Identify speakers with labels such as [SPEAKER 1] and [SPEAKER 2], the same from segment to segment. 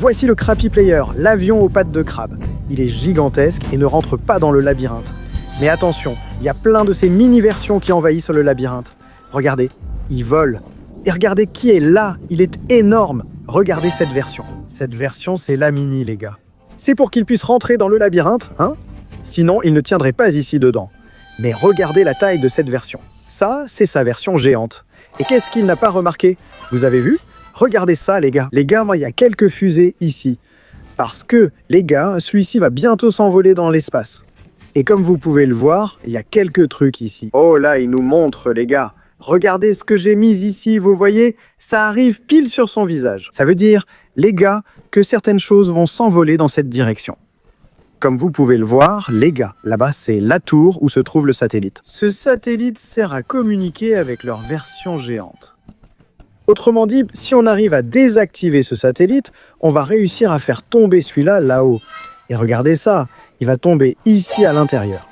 [SPEAKER 1] Voici le Crappy Player, l'avion aux pattes de crabe. Il est gigantesque et ne rentre pas dans le labyrinthe. Mais attention, il y a plein de ces mini-versions qui envahissent le labyrinthe. Regardez, il vole. Et regardez qui est là, il est énorme. Regardez cette version. Cette version, c'est la mini, les gars. C'est pour qu'il puisse rentrer dans le labyrinthe, hein? Sinon, il ne tiendrait pas ici dedans. Mais regardez la taille de cette version. Ça, c'est sa version géante. Et qu'est-ce qu'il n'a pas remarqué? Vous avez vu? Regardez ça, les gars. Les gars, moi, il y a quelques fusées ici. Parce que, les gars, celui-ci va bientôt s'envoler dans l'espace. Et comme vous pouvez le voir, il y a quelques trucs ici. Oh là, il nous montre, les gars. Regardez ce que j'ai mis ici, vous voyez? Ça arrive pile sur son visage. Ça veut dire, les gars, que certaines choses vont s'envoler dans cette direction. Comme vous pouvez le voir, les gars, là-bas, c'est la tour où se trouve le satellite. Ce satellite sert à communiquer avec leur version géante. Autrement dit, si on arrive à désactiver ce satellite, on va réussir à faire tomber celui-là là-haut. Et regardez ça, il va tomber ici à l'intérieur.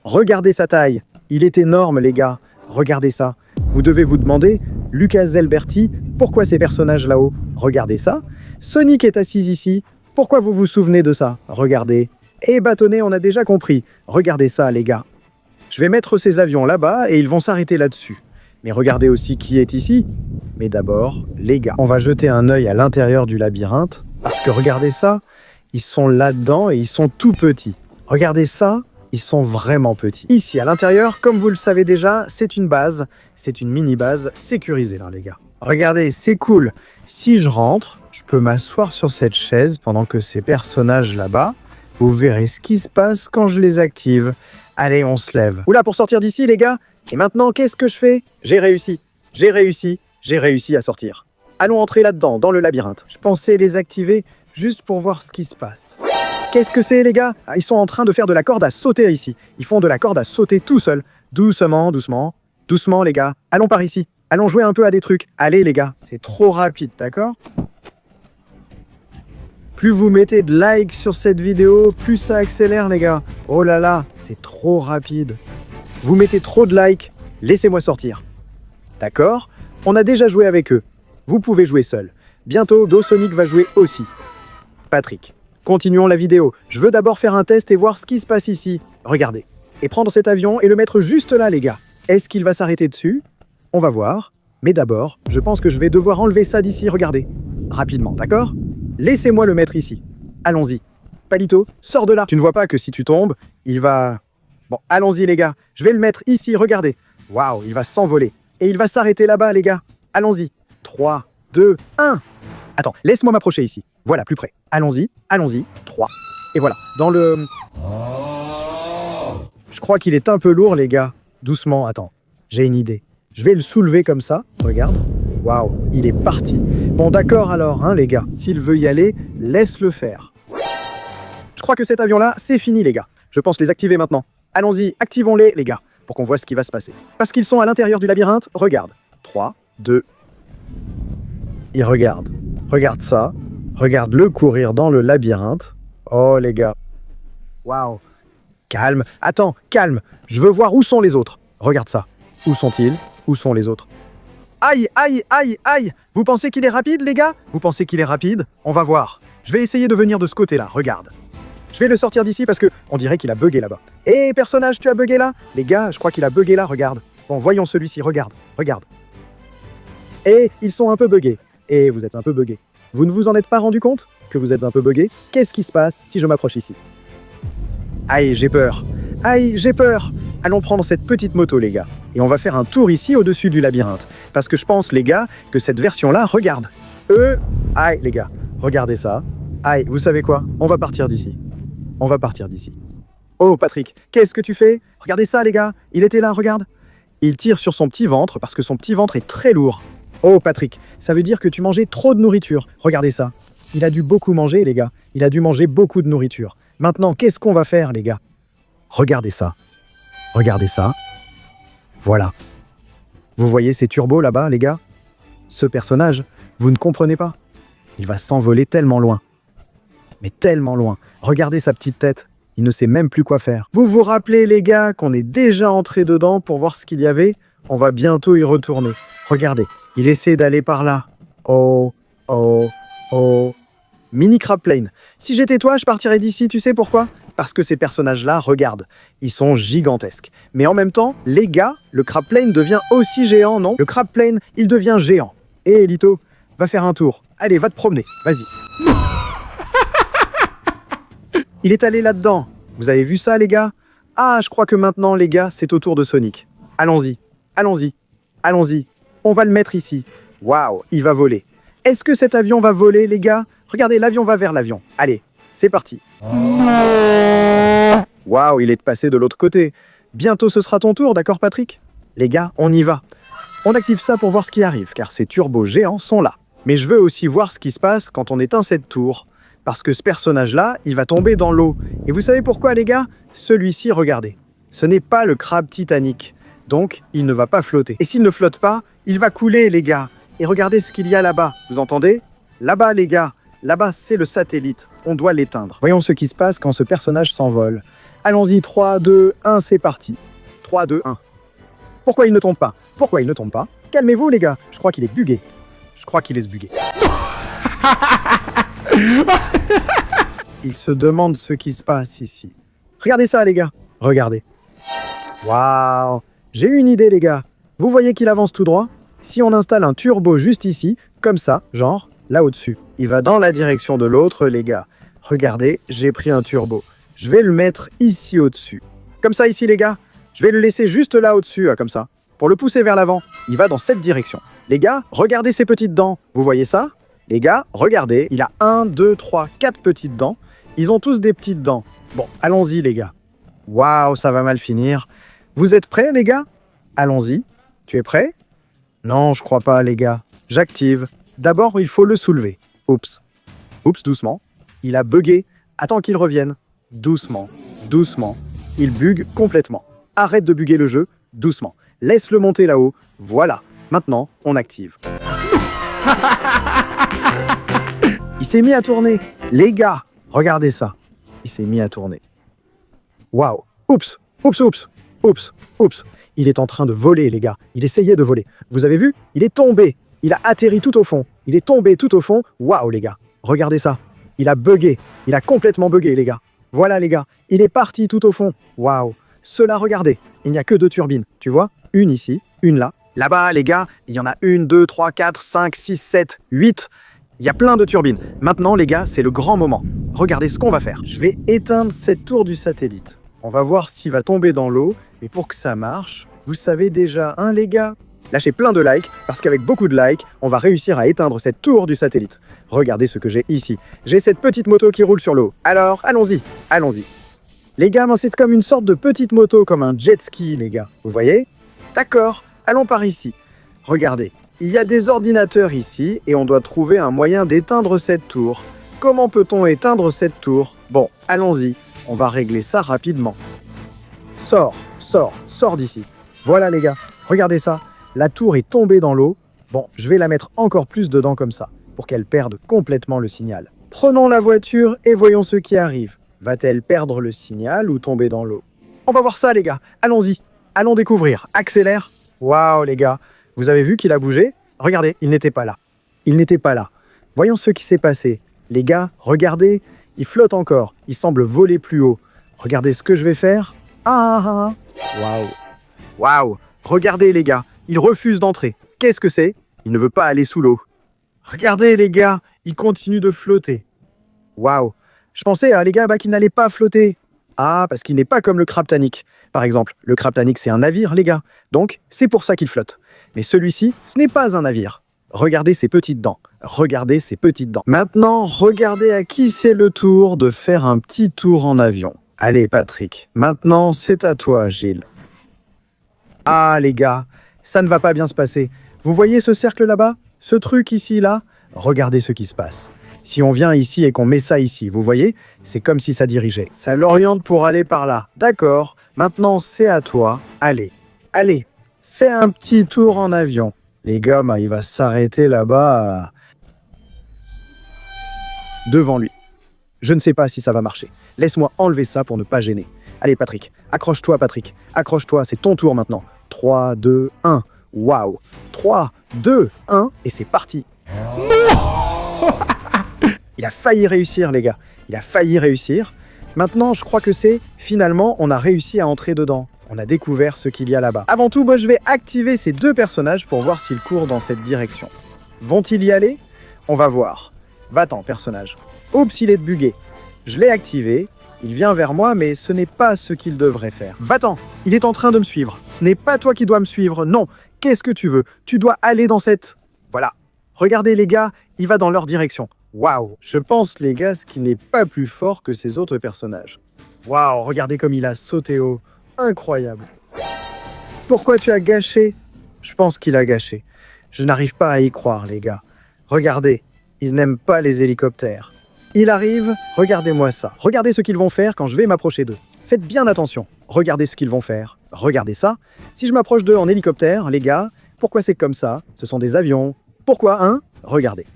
[SPEAKER 1] Regardez sa taille, il est énorme les gars. Regardez ça. Vous devez vous demander, Lucas Zelberti, pourquoi ces personnages là-haut? Regardez ça. Sonic est assis ici. Pourquoi vous vous souvenez de ça? Regardez. Et Bâtonnet, on a déjà compris. Regardez ça les gars. Je vais mettre ces avions là-bas et ils vont s'arrêter là-dessus. Mais regardez aussi qui est ici. Mais d'abord, les gars. On va jeter un œil à l'intérieur du labyrinthe, parce que regardez ça, ils sont là-dedans et ils sont tout petits. Regardez ça, ils sont vraiment petits. Ici, à l'intérieur, comme vous le savez déjà, c'est une base, c'est une mini-base sécurisée là, les gars. Regardez, c'est cool. Si je rentre, je peux m'asseoir sur cette chaise pendant que ces personnages là-bas, vous verrez ce qui se passe quand je les active. Allez, on se lève. Oula, pour sortir d'ici, les gars. Et maintenant, qu'est-ce que je fais? J'ai réussi. J'ai réussi à sortir. Allons entrer là-dedans, dans le labyrinthe. Je pensais les activer juste pour voir ce qui se passe. Qu'est-ce que c'est, les gars? Ils sont en train de faire de la corde à sauter ici. Ils font de la corde à sauter tout seuls. Doucement, doucement. Doucement, les gars. Allons par ici. Allons jouer un peu à des trucs. Allez, les gars. C'est trop rapide, d'accord? Plus vous mettez de likes sur cette vidéo, plus ça accélère, les gars. Oh là là, c'est trop rapide. Vous mettez trop de likes, laissez-moi sortir. D'accord? On a déjà joué avec eux. Vous pouvez jouer seul. Bientôt, DoSonic va jouer aussi. Patrick, continuons la vidéo. Je veux d'abord faire un test et voir ce qui se passe ici. Regardez. Et prendre cet avion et le mettre juste là, les gars. Est-ce qu'il va s'arrêter dessus? On va voir. Mais d'abord, je pense que je vais devoir enlever ça d'ici. Regardez. Rapidement, d'accord? Laissez-moi le mettre ici. Allons-y. Palito, sors de là. Tu ne vois pas que si tu tombes, il va... Bon, allons-y les gars, je vais le mettre ici, regardez. Waouh, il va s'envoler. Et il va s'arrêter là-bas les gars. Allons-y. 3, 2, 1. Attends, laisse-moi m'approcher ici. Voilà, plus près. Allons-y, allons-y. 3. Et voilà, dans le... Je crois qu'il est un peu lourd les gars. Doucement, attends, j'ai une idée. Je vais le soulever comme ça, regarde. Waouh, il est parti. Bon d'accord alors, hein les gars. S'il veut y aller, laisse-le faire. Je crois que cet avion-là, c'est fini les gars. Je pense les activer maintenant. Allons-y, activons-les, les gars, pour qu'on voit ce qui va se passer. Parce qu'ils sont à l'intérieur du labyrinthe, regarde. 3, 2... Il regarde. Regarde ça. Regarde-le courir dans le labyrinthe. Oh, les gars. Waouh. Calme. Attends, calme. Je veux voir où sont les autres. Regarde ça. Où sont-ils? Où sont les autres? Aïe, aïe, aïe, aïe. Vous pensez qu'il est rapide, les gars? Vous pensez qu'il est rapide? On va voir. Je vais essayer de venir de ce côté-là, regarde. Je vais le sortir d'ici parce que on dirait qu'il a bugué là-bas. Hé, personnage, tu as bugué là? Les gars, je crois qu'il a bugué là, regarde. Bon, voyons celui-ci, regarde, regarde. Et ils sont un peu buggés. Et vous êtes un peu buggés. Vous ne vous en êtes pas rendu compte que vous êtes un peu buggés? Qu'est-ce qui se passe si je m'approche ici? Aïe, j'ai peur. Aïe, j'ai peur. Allons prendre cette petite moto, les gars. Et on va faire un tour ici au-dessus du labyrinthe. Parce que je pense, les gars, que cette version-là, regarde. Aïe, les gars, regardez ça. Aïe, vous savez quoi? On va partir d'ici. On va partir d'ici. Oh, Patrick, qu'est-ce que tu fais? Regardez ça, les gars. Il était là, regarde. Il tire sur son petit ventre parce que son petit ventre est très lourd. Oh, Patrick, ça veut dire que tu mangeais trop de nourriture. Regardez ça. Il a dû beaucoup manger, les gars. Il a dû manger beaucoup de nourriture. Maintenant, qu'est-ce qu'on va faire, les gars? Regardez ça. Regardez ça. Voilà. Vous voyez ces turbos là-bas, les gars? Ce personnage, vous ne comprenez pas. Il va s'envoler tellement loin. Mais tellement loin. Regardez sa petite tête. Il ne sait même plus quoi faire. Vous vous rappelez, les gars, qu'on est déjà entré dedans pour voir ce qu'il y avait? On va bientôt y retourner. Regardez, il essaie d'aller par là. Oh, oh, oh. Mini Crab Plane. Si j'étais toi, je partirais d'ici, tu sais pourquoi? Parce que ces personnages-là, regarde, ils sont gigantesques. Mais en même temps, les gars, le Crab Plane devient aussi géant, non? Le Crab Plane, il devient géant. Hé, Lito, va faire un tour. Allez, va te promener, vas-y. Il est allé là-dedans. Vous avez vu ça, les gars? Ah, je crois que maintenant, les gars, c'est au tour de Sonic. Allons-y, allons-y, allons-y. On va le mettre ici. Waouh, il va voler. Est-ce que cet avion va voler, les gars? Regardez, l'avion va vers l'avion. Allez, c'est parti. Waouh, il est passé de l'autre côté. Bientôt, ce sera ton tour, d'accord, Patrick? Les gars, on y va. On active ça pour voir ce qui arrive, car ces turbos géants sont là. Mais je veux aussi voir ce qui se passe quand on éteint cette tour. Parce que ce personnage-là, il va tomber dans l'eau. Et vous savez pourquoi, les gars? Celui-ci, regardez. Ce n'est pas le crabe Titanic. Donc, il ne va pas flotter. Et s'il ne flotte pas, il va couler, les gars. Et regardez ce qu'il y a là-bas. Vous entendez? Là-bas, les gars. Là-bas, c'est le satellite. On doit l'éteindre. Voyons ce qui se passe quand ce personnage s'envole. Allons-y, 3, 2, 1, c'est parti. 3, 2, 1. Pourquoi il ne tombe pas? Pourquoi il ne tombe pas? Calmez-vous, les gars. Je crois qu'il est bugué. Je crois qu'il est bugué. Il se demande ce qui se passe ici. Regardez ça, les gars. Regardez. Waouh! J'ai eu une idée, les gars. Vous voyez qu'il avance tout droit? Si on installe un turbo juste ici, comme ça, genre là au-dessus, il va dans la direction de l'autre, les gars. Regardez, j'ai pris un turbo. Je vais le mettre ici au-dessus. Comme ça, ici, les gars. Je vais le laisser juste là au-dessus, comme ça. Pour le pousser vers l'avant. Il va dans cette direction. Les gars, regardez ces petites dents. Vous voyez ça? Les gars, regardez. Il a 1, 2, 3, 4 petites dents. Ils ont tous des petites dents. Bon, allons-y, les gars. Waouh, ça va mal finir. Vous êtes prêts, les gars? Allons-y. Tu es prêt? Non, je crois pas, les gars. J'active. D'abord, il faut le soulever. Oups. Oups, doucement. Il a bugué. Attends qu'il revienne. Doucement. Doucement. Il bug complètement. Arrête de bugger le jeu. Doucement. Laisse-le monter là-haut. Voilà. Maintenant, on active. Il s'est mis à tourner. Les gars, regardez ça. Il s'est mis à tourner. Waouh. Oups. Oups, oups. Oups. Oups. Il est en train de voler, les gars. Il essayait de voler. Vous avez vu? Il est tombé. Il a atterri tout au fond. Il est tombé tout au fond. Waouh, les gars. Regardez ça. Il a bugué. Il a complètement bugué, les gars. Voilà, les gars. Il est parti tout au fond. Waouh. Cela, regardez. Il n'y a que 2 turbines. Tu vois? Une ici, une là. Là-bas, les gars, il y en a 1, 2, 3, 4, 5, 6, 7, 8. Il y a plein de turbines. Maintenant, les gars, c'est le grand moment. Regardez ce qu'on va faire. Je vais éteindre cette tour du satellite. On va voir s'il va tomber dans l'eau. Mais pour que ça marche, vous savez déjà, hein, les gars? Lâchez plein de likes, parce qu'avec beaucoup de likes, on va réussir à éteindre cette tour du satellite. Regardez ce que j'ai ici. J'ai cette petite moto qui roule sur l'eau. Alors, allons-y, allons-y. Les gars, c'est comme une sorte de petite moto, comme un jet ski, les gars. Vous voyez? D'accord, allons par ici. Regardez, il y a des ordinateurs ici, et on doit trouver un moyen d'éteindre cette tour. Comment peut-on éteindre cette tour? Bon, allons-y, on va régler ça rapidement. Sors, sors, sors d'ici. Voilà, les gars, regardez ça. La tour est tombée dans l'eau. Bon, je vais la mettre encore plus dedans comme ça, pour qu'elle perde complètement le signal. Prenons la voiture et voyons ce qui arrive. Va-t-elle perdre le signal ou tomber dans l'eau? On va voir ça, les gars. Allons-y. Allons découvrir. Accélère. Waouh, les gars. Vous avez vu qu'il a bougé? Regardez, il n'était pas là. Il n'était pas là. Voyons ce qui s'est passé. Les gars, regardez. Il flotte encore. Il semble voler plus haut. Regardez ce que je vais faire. Ah. Waouh. Waouh. Regardez, les gars. Il refuse d'entrer. Qu'est-ce que c'est? Il ne veut pas aller sous l'eau. Regardez, les gars. Il continue de flotter. Waouh. Je pensais, les gars, qu'il n'allait pas flotter. Ah, parce qu'il n'est pas comme le Crabtanic. Par exemple, le Crabtanic, c'est un navire, les gars. Donc, c'est pour ça qu'il flotte. Mais celui-ci, ce n'est pas un navire. Regardez ses petites dents. Regardez ses petites dents. Maintenant, regardez à qui c'est le tour de faire un petit tour en avion. Allez, Patrick. Maintenant, c'est à toi, Gilles. Ah, les gars, ça ne va pas bien se passer. Vous voyez ce cercle là-bas? Ce truc ici, là? Regardez ce qui se passe. Si on vient ici et qu'on met ça ici, vous voyez? C'est comme si ça dirigeait. Ça l'oriente pour aller par là. D'accord. Maintenant, c'est à toi. Allez. Allez. Fais un petit tour en avion. Les gars, il va s'arrêter là-bas. Devant lui. Je ne sais pas si ça va marcher. Laisse-moi enlever ça pour ne pas gêner. Allez, Patrick. Accroche-toi, Patrick. Accroche-toi. C'est ton tour maintenant. 3, 2, 1. Waouh. 3, 2, 1. Et c'est parti. Il a failli réussir, les gars. Il a failli réussir. Maintenant, je crois que finalement, on a réussi à entrer dedans. On a découvert ce qu'il y a là-bas. Avant tout, moi, je vais activer ces deux personnages pour voir s'ils courent dans cette direction. Vont-ils y aller? On va voir. Va-t'en, personnage. Oups, il est bugué. Je l'ai activé. Il vient vers moi, mais ce n'est pas ce qu'il devrait faire. Va-t'en, il est en train de me suivre. Ce n'est pas toi qui dois me suivre, non. Qu'est-ce que tu veux? Tu dois aller dans cette... Voilà. Regardez les gars, il va dans leur direction. Waouh. Je pense les gars, qu'il n'est pas plus fort que ces autres personnages. Waouh, regardez comme il a sauté haut. Incroyable. Pourquoi tu as gâché? Je pense qu'il a gâché. Je n'arrive pas à y croire les gars. Regardez, ils n'aiment pas les hélicoptères. Il arrive, regardez-moi ça. Regardez ce qu'ils vont faire quand je vais m'approcher d'eux. Faites bien attention. Regardez ce qu'ils vont faire. Regardez ça. Si je m'approche d'eux en hélicoptère, les gars, pourquoi c'est comme ça? Ce sont des avions. Pourquoi, hein? Regardez.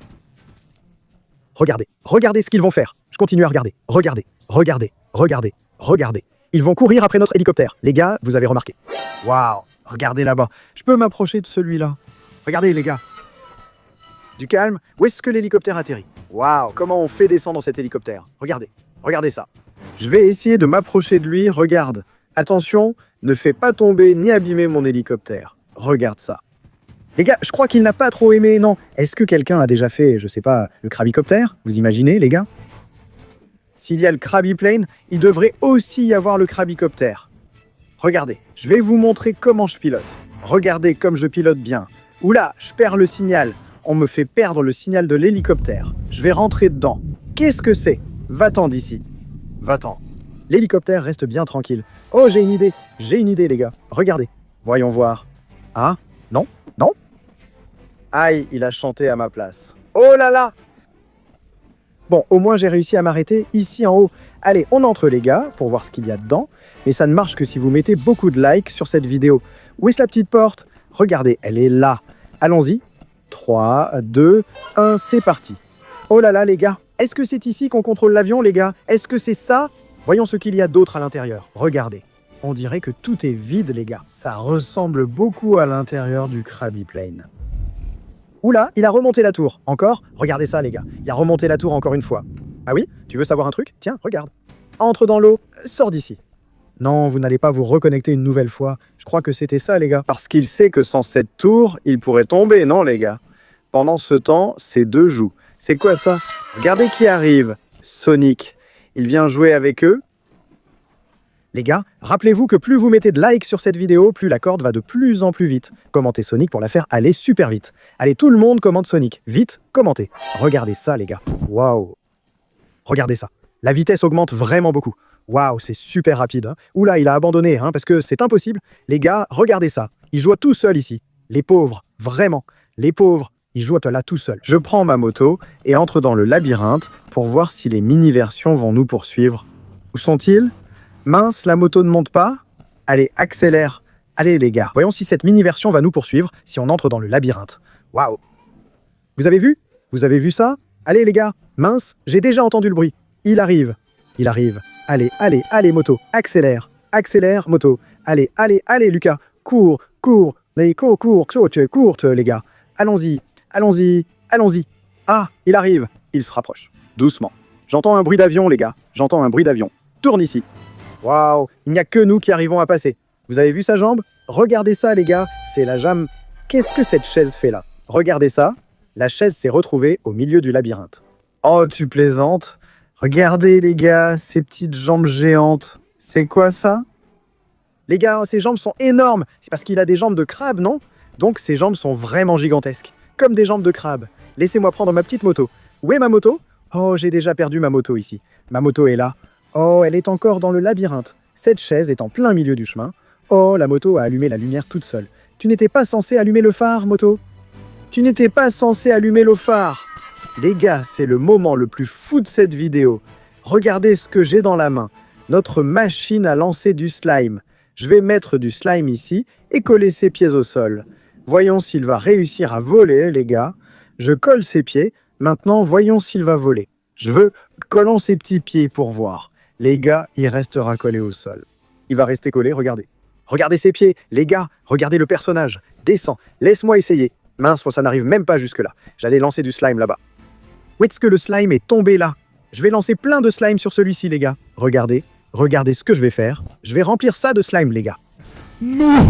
[SPEAKER 1] Regardez. Regardez ce qu'ils vont faire. Je continue à regarder. Regardez. Regardez. Regardez. Regardez. Ils vont courir après notre hélicoptère. Les gars, vous avez remarqué. Waouh. Regardez là-bas. Je peux m'approcher de celui-là. Regardez les gars. Du calme. Où est-ce que l'hélicoptère atterrit? Waouh, comment on fait descendre cet hélicoptère? Regardez, regardez ça. Je vais essayer de m'approcher de lui, regarde. Attention, ne fais pas tomber ni abîmer mon hélicoptère. Regarde ça. Les gars, je crois qu'il n'a pas trop aimé, non. Est-ce que quelqu'un a déjà fait, je sais pas, le crabicoptère? Vous imaginez, les gars? S'il y a le crabiplane, il devrait aussi y avoir le crabicoptère. Regardez, je vais vous montrer comment je pilote. Regardez comme je pilote bien. Oula, je perds le signal. On me fait perdre le signal de l'hélicoptère. Je vais rentrer dedans. Qu'est-ce que c'est? Va-t'en d'ici. Va-t'en. L'hélicoptère reste bien tranquille. Oh, j'ai une idée, les gars. Regardez. Voyons voir. Ah? Non? Non? Aïe, il a chanté à ma place. Oh là là! Bon, au moins j'ai réussi à m'arrêter ici en haut. Allez, on entre les gars, pour voir ce qu'il y a dedans. Mais ça ne marche que si vous mettez beaucoup de likes sur cette vidéo. Où est-ce la petite porte? Regardez, elle est là. Allons-y. 3, 2, 1, c'est parti. Oh là là les gars, est-ce que c'est ici qu'on contrôle l'avion les gars? Est-ce que c'est ça? Voyons ce qu'il y a d'autre à l'intérieur. Regardez, on dirait que tout est vide les gars. Ça ressemble beaucoup à l'intérieur du crabiplane. Oula, il a remonté la tour. Encore? Regardez ça les gars, il a remonté la tour encore une fois. Ah oui? Tu veux savoir un truc? Tiens, regarde. Entre dans l'eau, sors d'ici. Non, vous n'allez pas vous reconnecter une nouvelle fois. Je crois que c'était ça, les gars. Parce qu'il sait que sans cette tour, il pourrait tomber, non, les gars? Pendant ce temps, ces deux jouent. C'est quoi ça? Regardez qui arrive. Sonic. Il vient jouer avec eux. Les gars, rappelez-vous que plus vous mettez de likes sur cette vidéo, plus la corde va de plus en plus vite. Commentez Sonic pour la faire aller super vite. Allez, tout le monde commente Sonic. Vite, commentez. Regardez ça, les gars. Waouh. Regardez ça. La vitesse augmente vraiment beaucoup. Waouh, c'est super rapide. Hein. Oula, il a abandonné, hein, parce que c'est impossible. Les gars, regardez ça. Il joue tout seul ici. Les pauvres, vraiment. Les pauvres, ils jouent là tout seul. Je prends ma moto et entre dans le labyrinthe pour voir si les mini-versions vont nous poursuivre. Où sont-ils? Mince, la moto ne monte pas. Allez, accélère. Allez les gars, voyons si cette mini-version va nous poursuivre si on entre dans le labyrinthe. Waouh. Vous avez vu? Vous avez vu ça? Allez les gars, mince, j'ai déjà entendu le bruit. Il arrive. Il arrive. Allez, allez, allez, moto, accélère, accélère, moto. Allez, allez, allez, Lucas, cours, cours, mais cours, les gars. Allons-y, allons-y, allons-y. Ah, il arrive, il se rapproche, doucement. J'entends un bruit d'avion, les gars, j'entends un bruit d'avion. Tourne ici. Waouh, il n'y a que nous qui arrivons à passer. Vous avez vu sa jambe? Regardez ça, les gars, c'est la jambe. Qu'est-ce que cette chaise fait là? Regardez ça, la chaise s'est retrouvée au milieu du labyrinthe. Oh, tu plaisantes? Regardez les gars, ces petites jambes géantes. C'est quoi ça? Les gars, ces jambes sont énormes. C'est parce qu'il a des jambes de crabe, non? Donc ses jambes sont vraiment gigantesques. Comme des jambes de crabe. Laissez-moi prendre ma petite moto. Où est ma moto? Oh, j'ai déjà perdu ma moto ici. Ma moto est là. Oh, elle est encore dans le labyrinthe. Cette chaise est en plein milieu du chemin. Oh, la moto a allumé la lumière toute seule. Tu n'étais pas censé allumer le phare, moto? Tu n'étais pas censé allumer le phare. Les gars, c'est le moment le plus fou de cette vidéo. Regardez ce que j'ai dans la main. Notre machine à lancer du slime. Je vais mettre du slime ici et coller ses pieds au sol. Voyons s'il va réussir à voler, les gars. Je colle ses pieds. Maintenant, voyons s'il va voler. Collons ses petits pieds pour voir. Les gars, il restera collé au sol. Il va rester collé, regardez. Regardez ses pieds. Les gars, regardez le personnage. Descends, laisse-moi essayer. Mince, ça n'arrive même pas jusque-là. J'allais lancer du slime là-bas. Où est-ce que le slime est tombé là? Je vais lancer plein de slime sur celui-ci, les gars. Regardez, regardez ce que je vais faire. Je vais remplir ça de slime, les gars.
[SPEAKER 2] Non.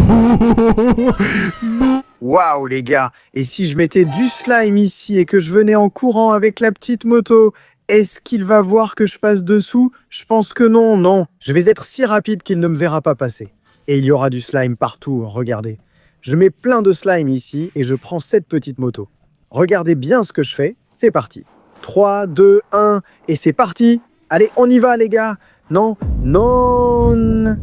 [SPEAKER 1] Waouh, les gars. Et si je mettais du slime ici et que je venais en courant avec la petite moto, est-ce qu'il va voir que je passe dessous? Je pense que non, non. Je vais être si rapide qu'il ne me verra pas passer. Et il y aura du slime partout, regardez. Je mets plein de slime ici et je prends cette petite moto. Regardez bien ce que je fais. C'est parti. 3, 2, 1, et c'est parti. Allez, on y va, les gars. Non, non.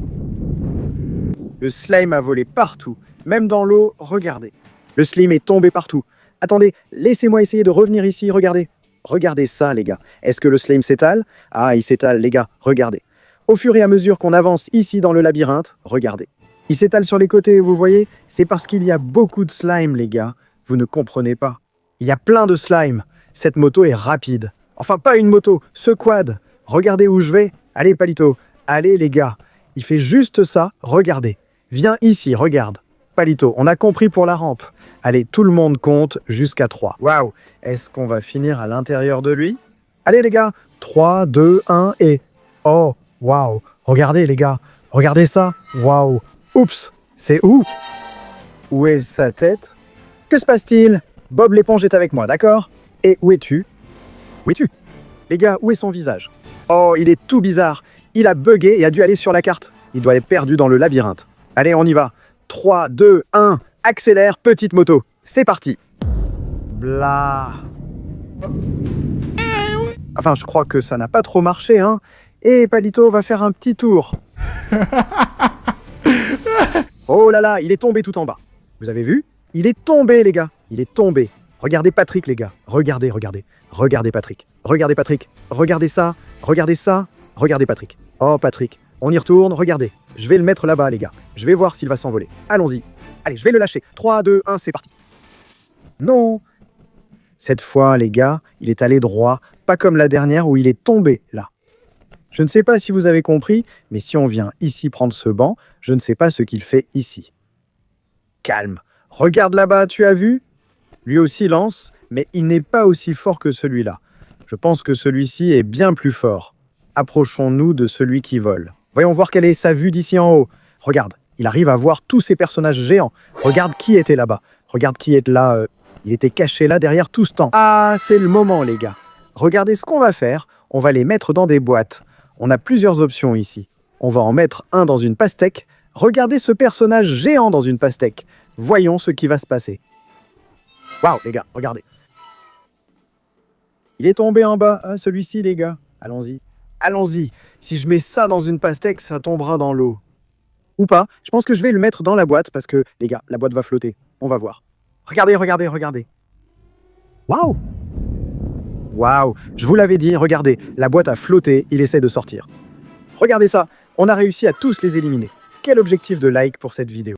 [SPEAKER 1] Le slime a volé partout, même dans l'eau, regardez. Le slime est tombé partout. Attendez, laissez-moi essayer de revenir ici, regardez. Regardez ça, les gars. Est-ce que le slime s'étale? Ah, il s'étale, les gars, regardez. Au fur et à mesure qu'on avance ici dans le labyrinthe, regardez. Il s'étale sur les côtés, vous voyez? C'est parce qu'il y a beaucoup de slime, les gars. Vous ne comprenez pas. Il y a plein de slime. Cette moto est rapide. Enfin, pas une moto, ce quad. Regardez où je vais. Allez, Palito. Allez, les gars. Il fait juste ça, regardez. Viens ici, regarde. Palito, on a compris pour la rampe. Allez, tout le monde compte jusqu'à 3. Waouh! Est-ce qu'on va finir à l'intérieur de lui? Allez, les gars. 3, 2, 1 et... Oh, waouh! Regardez, les gars. Regardez ça. Waouh! Oups! C'est où? Où est sa tête? Que se passe-t-il? Bob l'éponge est avec moi, d'accord? Et où es-tu? Où es-tu? Les gars, où est son visage? Oh, il est tout bizarre. Il a bugué et a dû aller sur la carte. Il doit être perdu dans le labyrinthe. Allez, on y va. 3, 2, 1, accélère, petite moto. C'est parti. Blah. Enfin, je crois que ça n'a pas trop marché, hein. Et Palito va faire un petit tour. Oh là là, il est tombé tout en bas. Vous avez vu? Il est tombé, les gars. Il est tombé. Regardez Patrick, les gars. Regardez, regardez. Regardez Patrick. Regardez Patrick. Regardez ça. Regardez ça. Regardez Patrick. Oh, Patrick. On y retourne. Regardez. Je vais le mettre là-bas, les gars. Je vais voir s'il va s'envoler. Allons-y. Allez, je vais le lâcher. 3, 2, 1, c'est parti. Non. Cette fois, les gars, il est allé droit. Pas comme la dernière où il est tombé, là. Je ne sais pas si vous avez compris, mais si on vient ici prendre ce banc, je ne sais pas ce qu'il fait ici. Calme. Regarde là-bas, tu as vu? Lui aussi lance, mais il n'est pas aussi fort que celui-là. Je pense que celui-ci est bien plus fort. Approchons-nous de celui qui vole. Voyons voir quelle est sa vue d'ici en haut. Regarde, il arrive à voir tous ces personnages géants. Regarde qui était là-bas. Regarde qui est là. Il était caché là derrière tout ce temps. Ah, c'est le moment, les gars. Regardez ce qu'on va faire. On va les mettre dans des boîtes. On a plusieurs options ici. On va en mettre un dans une pastèque. Regardez ce personnage géant dans une pastèque. Voyons ce qui va se passer. Waouh, les gars, regardez. Il est tombé en bas. Ah, celui-ci, les gars. Allons-y. Allons-y. Si je mets ça dans une pastèque, ça tombera dans l'eau. Ou pas. Je pense que je vais le mettre dans la boîte parce que, les gars, la boîte va flotter. On va voir. Regardez, regardez, regardez. Waouh! Waouh! Je vous l'avais dit, regardez. La boîte a flotté. Il essaie de sortir. Regardez ça. On a réussi à tous les éliminer. Quel objectif de like pour cette vidéo?